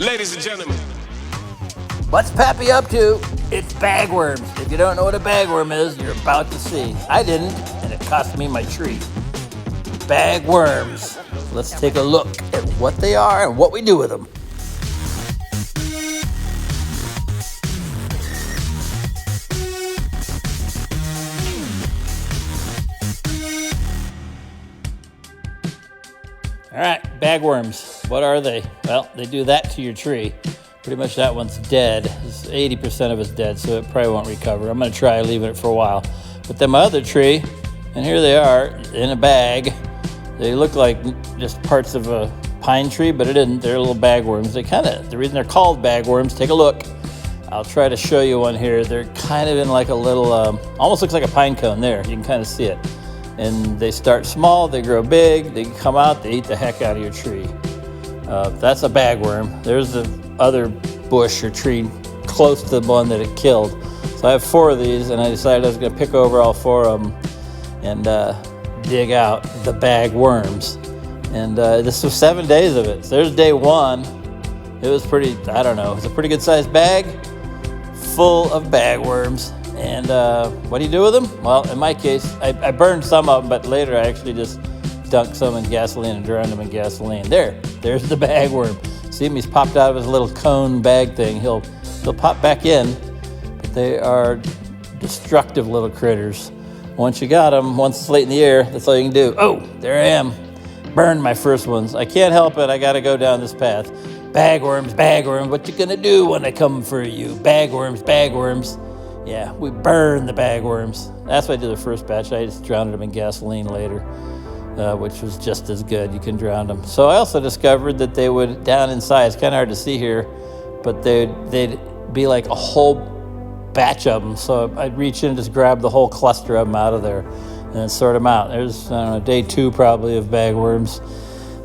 Ladies and gentlemen, What's Pappy up to? It's bagworms. If you don't know what a bagworm is, you're about to see. I didn't, and it cost me my tree. Bagworms. Let's take a look at what they are and what we do with them. All right, bagworms. What are they? Well, they do that to your tree. Pretty much that one's dead. 80% of it's dead, so it probably won't recover. I'm going to try leaving it for a while. But then my other tree, and here they are in a bag. They look like just parts of a pine tree, but it isn't. They're little bagworms. The reason they're called bagworms, take a look. I'll try to show you one here. They're kind of in like a little, almost looks like a pine cone there. You can kind of see it. And they start small, they grow big, they come out, they eat the heck out of your tree. That's a bagworm. There's the other bush or tree close to the one that it killed. So I have 4 of these, and I decided I was going to pick over all 4 of them and dig out the bagworms. And this was 7 days of it. So there's day 1. It was pretty, I don't know, it's a pretty good sized bag full of bagworms. And what do you do with them? Well, in my case, I burned some of them, but later I actually just dunked some in gasoline and drowned them in gasoline. There's the bagworm. See him? He's popped out of his little cone bag thing. He'll pop back in. But they are destructive little critters. Once you got them, once it's late in the year, that's all you can do. Oh, there I am. Burned my first ones. I can't help it. I got to go down this path. Bagworms, bagworms. What you gonna do when I come for you? Bagworms, bagworms. Yeah, we burn the bagworms. That's what I did the first batch. I just drowned them in gasoline later, which was just as good. You can drown them. So I also discovered that they would, down inside, it's kind of hard to see here, but they'd be like a whole batch of them. So I'd reach in and just grab the whole cluster of them out of there and then sort them out. There's, I don't know, day 2 probably of bagworms,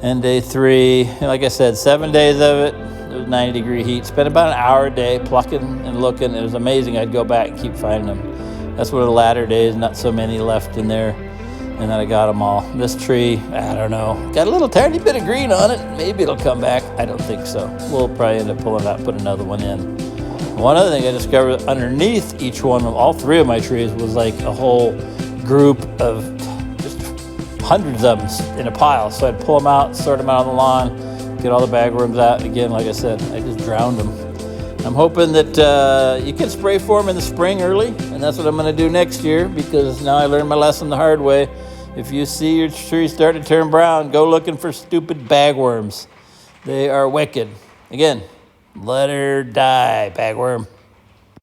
and day 3. And like I said, 7 days of it. It was 90-degree heat. Spent about an hour a day plucking and looking. It was amazing. I'd go back and keep finding them. That's one of the latter days, not so many left in there. And then I got them all. This tree, I don't know, got a little tiny bit of green on it. Maybe it'll come back. I don't think so. We'll probably end up pulling it out, put another one in. One other thing I discovered underneath each one of all 3 of my trees was like a whole group of just hundreds of them in a pile. So I'd pull them out, sort them out on the lawn, get all the bagworms out. Again, like I said, I just drowned them. I'm hoping that you can spray for them in the spring early, and that's what I'm going to do next year, because now I learned my lesson the hard way. If you see your tree start to turn brown, go looking for stupid bagworms. They are wicked. Again, let her die, bagworm.